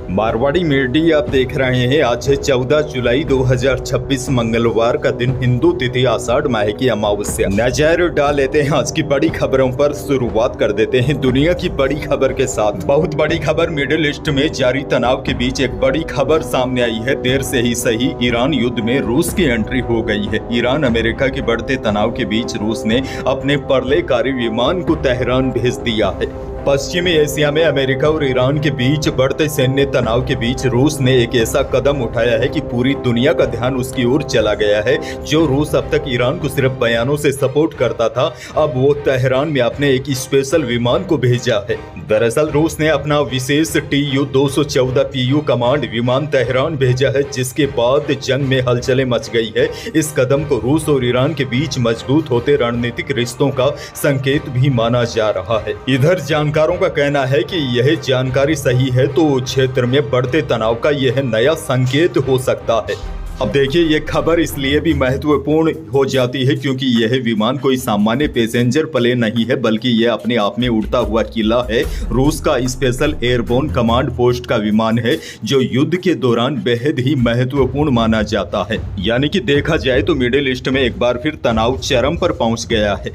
Marwari media आप देख रहे हैं। आज है 14 जुलाई 2026 मंगलवार का दिन, हिंदू तिथि आषाढ़ माह की अमावस्या। नजर डाल लेते हैं आज की बड़ी खबरों पर। शुरुआत कर देते हैं दुनिया की बड़ी खबर के साथ। बहुत बड़ी खबर, मिडिल ईस्ट में जारी तनाव के बीच एक बड़ी खबर सामने आई है। देर से ही सही, ईरान युद्ध में रूस की एंट्री हो गई है। ईरान अमेरिका के बढ़ते तनाव के बीच रूस ने अपने प्रलयकारी विमान को तेहरान भेज दिया है। पश्चिमी एशिया में अमेरिका और ईरान के बीच बढ़ते सैन्य तनाव के बीच रूस ने एक ऐसा कदम उठाया है कि पूरी दुनिया का ध्यान उसकी ओर चला गया है। जो रूस अब तक ईरान को सिर्फ बयानों से सपोर्ट करता था, अब वो तेहरान में अपने एक स्पेशल विमान को भेजा है। दरअसल रूस ने अपना विशेष TU-214 PU कमांड विमान तेहरान भेजा है, जिसके बाद जंग में हलचलें मच गई है। इस कदम को रूस और ईरान के बीच मजबूत होते रणनीतिक रिश्तों का संकेत भी माना जा रहा है। इधर जानकारों का कहना है कि यह जानकारी सही है तो क्षेत्र में बढ़ते तनाव का यह नया संकेत हो सकता है। अब देखिए, ये खबर इसलिए भी महत्वपूर्ण हो जाती है क्योंकि यह विमान कोई सामान्य पैसेंजर प्लेन नहीं है, बल्कि यह अपने आप में उड़ता हुआ किला है। रूस का स्पेशल एयरबोर्न कमांड पोस्ट का विमान है, जो युद्ध के दौरान बेहद ही महत्वपूर्ण माना जाता है। यानी कि देखा जाए तो मिडिल ईस्ट में एक बार फिर तनाव चरम पर पहुंच गया है।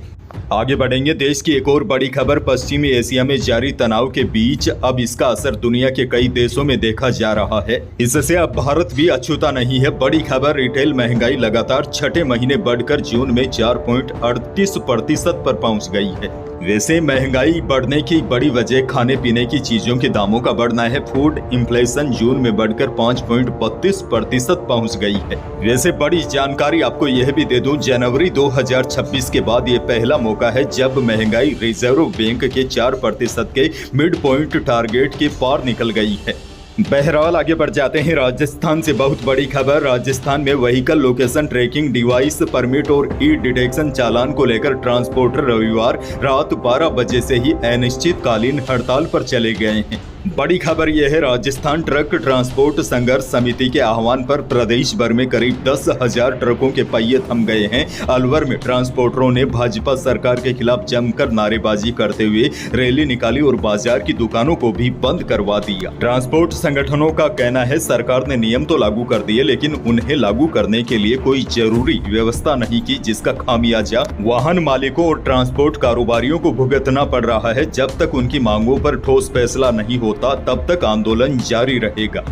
आगे बढ़ेंगे। देश की एक और बड़ी खबर, पश्चिमी एशिया में जारी तनाव के बीच अब इसका असर दुनिया के कई देशों में देखा जा रहा है। इससे अब भारत भी अछूता नहीं है। बड़ी खबर, रिटेल महंगाई लगातार छठे महीने बढ़कर जून में 4.38% पर पहुंच गई है। वैसे महंगाई बढ़ने की बड़ी वजह खाने पीने की चीजों के दामों का बढ़ना है। फूड इन्फ्लेशन जून में बढ़कर 5.32% पहुंच गई है। वैसे बड़ी जानकारी आपको यह भी दे दूं, जनवरी 2026 के बाद ये पहला मौका है जब महंगाई रिजर्व बैंक के 4% के मिड पॉइंट टारगेट के पार निकल गई है। बहरहाल आगे बढ़ जाते हैं। राजस्थान से बहुत बड़ी खबर, राजस्थान में vehicle location tracking device permit और ई डिटेक्शन चालान को लेकर ट्रांसपोर्टर रविवार रात 12 बजे से ही अनिश्चितकालीन हड़ताल पर चले गए हैं। बड़ी खबर यह है, राजस्थान ट्रक ट्रांसपोर्ट संघर्ष समिति के आह्वान पर प्रदेश भर में करीब 10,000 ट्रकों के पहिए थम गए हैं। अलवर में ट्रांसपोर्टरों ने भाजपा सरकार के खिलाफ जमकर नारेबाजी करते हुए रैली निकाली और बाजार की दुकानों को भी बंद करवा दिया। ट्रांसपोर्ट संगठनों का कहना है, सरकार ने नियम तो लागू कर दिए, लेकिन उन्हें लागू करने के लिए कोई जरूरी व्यवस्था नहीं की, जिसका खामियाजा वाहन मालिकों और ट्रांसपोर्ट कारोबारियों को भुगतना पड़ रहा है। जब तक उनकी मांगों पर ठोस फैसला नहीं होता, तब तक आंदोलन जारी रहेगा।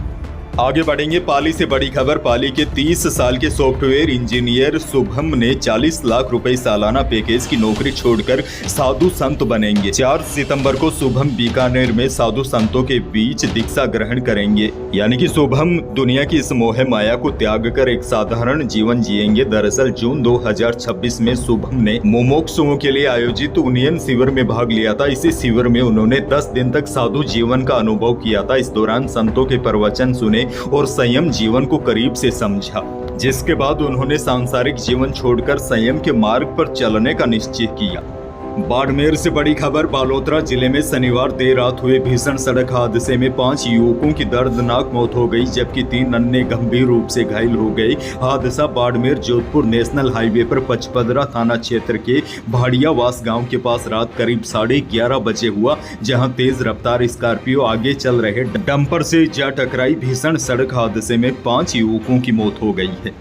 आगे बढ़ेंगे। पाली से बड़ी खबर, पाली के 30 साल के सॉफ्टवेयर इंजीनियर शुभम ने 40 लाख रुपए सालाना पैकेज की नौकरी छोड़कर साधु संत बनेंगे। 4 सितंबर को शुभम बीकानेर में साधु संतों के बीच दीक्षा ग्रहण करेंगे। यानी कि शुभम दुनिया की इस मोह माया को त्याग कर एक साधारण जीवन जिएंगे। दरअसल जून 2026 में शुभम ने मुमुक्षुओं के लिए आयोजित उन्नयन शिविर में भाग लिया था। इसी शिविर में उन्होंने 10 दिन तक साधु जीवन का अनुभव किया था। इस दौरान संतों के प्रवचन सुने और संयम जीवन को करीब से समझा, जिसके बाद उन्होंने सांसारिक जीवन छोड़कर संयम के मार्ग पर चलने का निश्चय किया। बाड़मेर से बड़ी खबर, बालोतरा जिले में शनिवार देर रात हुए भीषण सड़क हादसे में 5 युवकों की दर्दनाक मौत हो गई, जबकि 3 अन्य गंभीर रूप से घायल हो गए। हादसा बाड़मेर जोधपुर नेशनल हाईवे पर पचपदरा थाना क्षेत्र के भाड़ियावास गांव के पास रात करीब 11:30 बजे हुआ, जहां तेज रफ्तार स्कॉर्पियो आगे चल रहे डंपर से जा टकराई। भीषण सड़क हादसे में 5 युवकों की मौत हो गई है।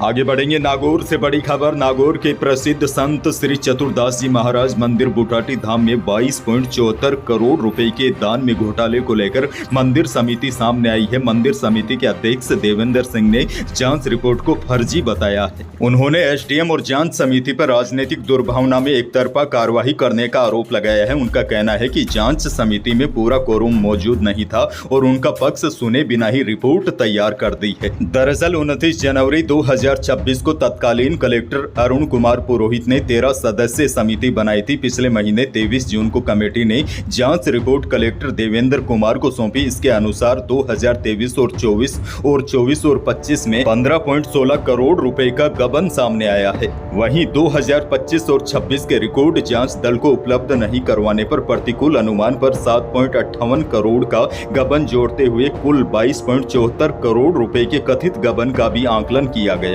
आगे बढ़ेंगे। नागौर से बड़ी खबर, नागौर के प्रसिद्ध संत श्री चतुरदास जी महाराज मंदिर बुटाटी धाम में 22.74 करोड़ रुपए के दान में घोटाले को लेकर मंदिर समिति सामने आई है। मंदिर समिति के अध्यक्ष देवेंद्र सिंह ने जांच रिपोर्ट को फर्जी बताया है। उन्होंने SDM और जांच समिति पर राजनीतिक दुर्भावना में एक तरफा कार्रवाई करने का आरोप लगाया है। उनका कहना है कि जांच समिति में पूरा कोरम मौजूद नहीं था और उनका पक्ष सुने बिना ही रिपोर्ट तैयार कर दी है। दरअसल 29 जनवरी 2026 को तत्कालीन कलेक्टर अरुण कुमार पुरोहित ने 13 सदस्यीय समिति बनाई थी। पिछले महीने 23 जून को कमेटी ने जांच रिपोर्ट कलेक्टर देवेंद्र कुमार को सौंपी। इसके अनुसार 2023 और 24 और 25 में 15.16 करोड़ रुपए का गबन सामने आया है। वहीं 2025 और 26 के रिकॉर्ड जांच दल को उपलब्ध नहीं करवाने पर प्रतिकूल अनुमान पर 7.58 करोड़ का गबन जोड़ते हुए कुल 22.74 करोड़ रुपए के कथित गबन का भी आकलन किया गया।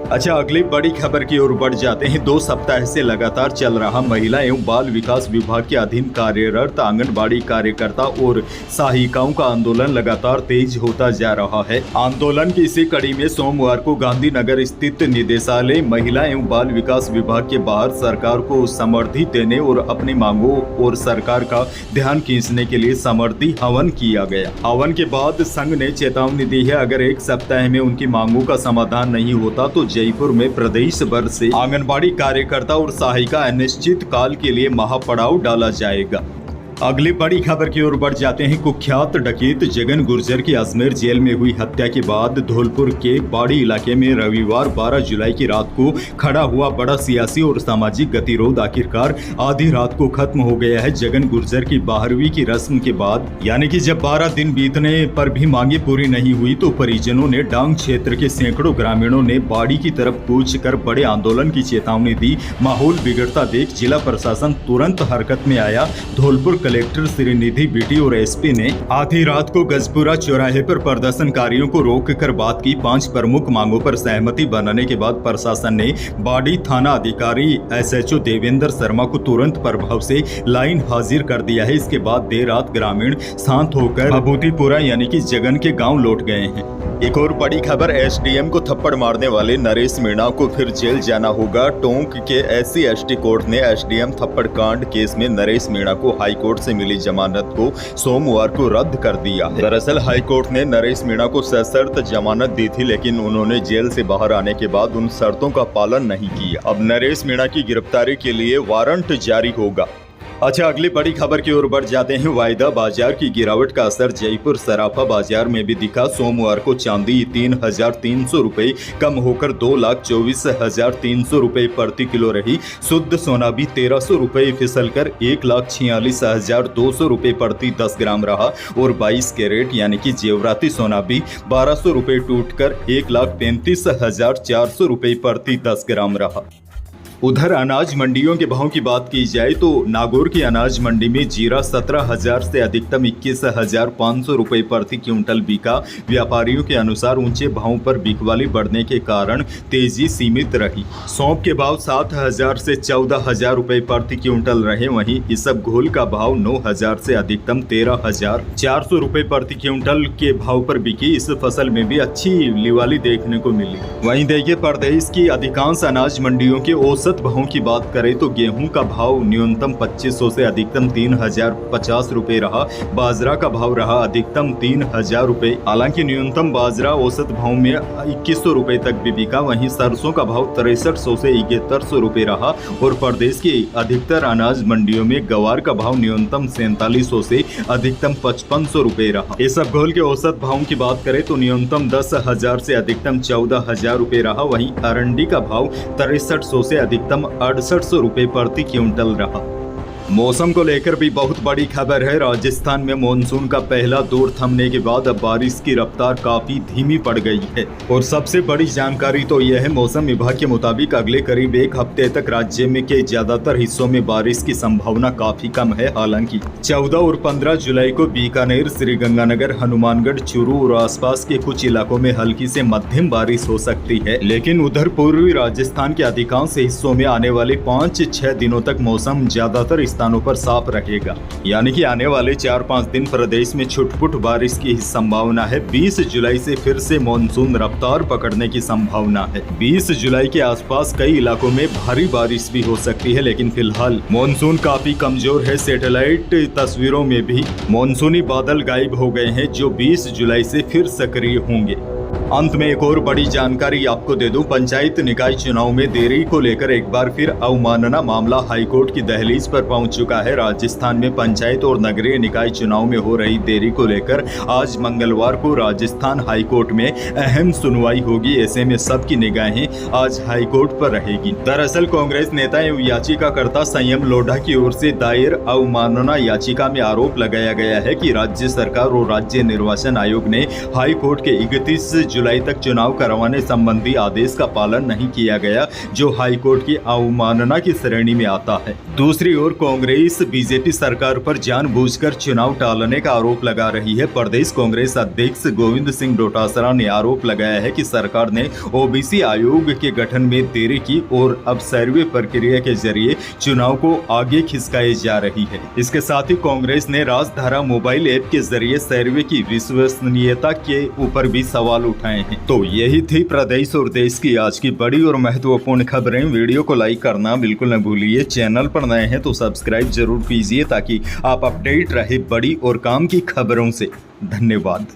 अच्छा, अगली बड़ी खबर की ओर बढ़ जाते हैं। 2 सप्ताह से लगातार चल रहा महिला एवं बाल विकास विभाग के अधीन कार्यरत आंगनबाड़ी कार्यकर्ता और सहायिकाओं का आंदोलन लगातार तेज होता जा रहा है। आंदोलन की इसी कड़ी में सोमवार को गांधीनगर स्थित निदेशालय महिला एवं बाल विकास विभाग के बाहर सरकार को समर्थी देने और अपनी मांगों और सरकार का ध्यान खींचने के लिए समर्थी हवन किया गया। हवन के बाद संघ ने चेतावनी दी है, अगर 1 सप्ताह में उनकी मांगों का समाधान नहीं होता तो जयपुर में प्रदेश भर से आंगनबाड़ी कार्यकर्ता और सहायिका अनिश्चित काल के लिए महापड़ाव डाला जाएगा। अगली बड़ी खबर की ओर बढ़ जाते हैं। कुख्यात डकैत जगन गुर्जर की अजमेर जेल में हुई हत्या के बाद धौलपुर के बाड़ी इलाके में रविवार 12 जुलाई की रात को खड़ा हुआ बड़ा सियासी और सामाजिक गतिरोध आखिरकार आधी रात को खत्म हो गया है। जगन गुर्जर की 12वीं की रस्म के बाद यानी कि जब 12 दिन बीतने पर भी मांगे पूरी नहीं हुई तो परिजनों ने डांग क्षेत्र के सैकड़ों ग्रामीणों ने बाड़ी की तरफ कूच कर बड़े आंदोलन की चेतावनी दी। माहौल बिगड़ता देख जिला प्रशासन तुरंत हरकत में आया। धौलपुर कलेक्टर श्रीनिधि बीटी और एसपी ने आधी रात को गजपुरा चौराहे पर प्रदर्शनकारियों को रोककर बात की। 5 प्रमुख मांगों पर सहमति बनाने के बाद प्रशासन ने बाड़ी थाना अधिकारी एसएचओ देवेंद्र शर्मा को तुरंत प्रभाव से लाइन हाजिर कर दिया है। इसके बाद देर रात ग्रामीण शांत होकर भभूतिपुरा यानी कि जगन के गाँव लौट गए हैं। एक और बड़ी खबर, एसडीएम को थप्पड़ मारने वाले नरेश मीणा को फिर जेल जाना होगा। टोंक के SC/ST कोर्ट ने एसडीएम थप्पड़ कांड केस में नरेश मीणा को हाईकोर्ट से मिली जमानत को सोमवार को रद्द कर दिया। दरअसल हाईकोर्ट ने नरेश मीणा को सशर्त जमानत दी थी, लेकिन उन्होंने जेल से बाहर आने के बाद उन शर्तों का पालन नहीं किया। अब नरेश मीणा की गिरफ्तारी के लिए वारंट जारी होगा। अच्छा, अगली बड़ी खबर की ओर बढ़ जाते हैं। वायदा बाजार की गिरावट का असर जयपुर सराफा बाजार में भी दिखा। सोमवार को चांदी 3,300 रुपये कम होकर 2,24,300 रुपये प्रति किलो रही। शुद्ध सोना भी 1,300 रुपये फिसलकर 1,46,200 रुपये प्रति 10 ग्राम रहा और 22 कैरेट यानी कि जेवराती सोना भी 1,200 रुपये टूटकर 1,35,400 रुपये प्रति 10 ग्राम रहा। उधर अनाज मंडियों के भाव की बात की जाए तो नागौर की अनाज मंडी में जीरा 17,000 से अधिकतम 21,500 रुपये प्रति क्विंटल बिका। व्यापारियों के अनुसार ऊंचे भावों पर बिकवाली बढ़ने के कारण तेजी सीमित रही। सौंफ के भाव 7,000 से 14,000 रुपये प्रति क्विंटल रहे। वहीं इसबगोल का भाव 9,000 से अधिकतम 13,400 रुपये प्रति क्विंटल के भाव पर बिकी। इस फसल में भी अच्छी लिवाली देखने को मिली। वहीं देखिए, प्रदेश की अधिकांश अनाज मंडियों के औसत भावों की बात करें तो गेहूं का भाव न्यूनतम 2,500 से अधिकतम 3,050 रुपये रहा। बाजरा का भाव रहा अधिकतम 3,000 रुपये। हालांकि न्यूनतम बाजरा औसत भाव में 2,100 रुपये तक भी बिका। वहीं सरसों का भाव 6,300 से 7,100 रुपये रहा और प्रदेश की अधिकतर अनाज मंडियों में गवार का भाव न्यूनतम 4,700 से अधिकतम 5,500 रुपये रहा। इसबगोल के औसत भावों की बात करें तो न्यूनतम 10,000 से अधिकतम 14,000 रुपये रहा। वहीं अरंडी का भाव 6,300 से अधिकतम 6,800 रुपये प्रति क्विंटल रहा। मौसम को लेकर भी बहुत बड़ी खबर है। राजस्थान में मॉनसून का पहला दौर थमने के बाद अब बारिश की रफ्तार काफी धीमी पड़ गई है और सबसे बड़ी जानकारी तो यह है, मौसम विभाग के मुताबिक अगले करीब 1 हफ्ते तक राज्य में के ज्यादातर हिस्सों में बारिश की संभावना काफी कम है। हालांकि 14 और 15 जुलाई को बीकानेर, श्रीगंगानगर, हनुमानगढ़, चूरू और आसपास के कुछ इलाकों में हल्की से मध्यम बारिश हो सकती है। लेकिन उधर पूर्वी राजस्थान के अधिकांश हिस्सों में आने वाले 5-6 दिनों तक मौसम ज्यादातर स्थानों पर साफ रहेगा। यानी कि आने वाले 4-5 दिन प्रदेश में छुटपुट बारिश की संभावना है। 20 जुलाई से फिर से मानसून रफ्तार पकड़ने की संभावना है। 20 जुलाई के आसपास कई इलाकों में भारी बारिश भी हो सकती है, लेकिन फिलहाल मानसून काफी कमजोर है। सैटेलाइट तस्वीरों में भी मानसूनी बादल गायब हो गए हैं, जो 20 जुलाई से फिर सक्रिय होंगे। अंत में एक और बड़ी जानकारी आपको दे दूं, पंचायत निकाय चुनाव में देरी को लेकर एक बार फिर अवमानना मामला हाईकोर्ट की दहलीज पर पहुंच चुका है। राजस्थान में पंचायत और नगरीय निकाय चुनाव में हो रही देरी को लेकर आज मंगलवार को राजस्थान हाईकोर्ट में अहम सुनवाई होगी। ऐसे में सबकी निगाहें आज हाईकोर्ट पर रहेगी। दरअसल कांग्रेस नेता एवं याचिकाकर्ता संयम लोढ़ा की ओर से दायर अवमानना याचिका में आरोप लगाया गया है कि राज्य सरकार और राज्य निर्वाचन आयोग ने हाईकोर्ट के 31 जुलाई तक चुनाव करवाने संबंधी आदेश का पालन नहीं किया गया, जो हाईकोर्ट की अवमानना की श्रेणी में आता है। दूसरी ओर कांग्रेस बीजेपी सरकार पर जानबूझकर चुनाव टालने का आरोप लगा रही है। प्रदेश कांग्रेस अध्यक्ष गोविंद सिंह डोटासरा ने आरोप लगाया है कि सरकार ने ओबीसी आयोग के गठन में देरी की और अब सर्वे प्रक्रिया के जरिए चुनाव को आगे खिसकाई जा रही है। इसके साथ ही कांग्रेस ने राजधारा मोबाइल ऐप के जरिए सर्वे की विश्वसनीयता के ऊपर भी सवाल उठाए हैं। तो यही थी प्रदेश और देश की आज की बड़ी और महत्वपूर्ण खबरें। वीडियो को लाइक करना बिल्कुल न भूलिए। चैनल पर नए हैं तो सब्सक्राइब जरूर कीजिए ताकि आप अपडेट रहे बड़ी और काम की खबरों से। धन्यवाद।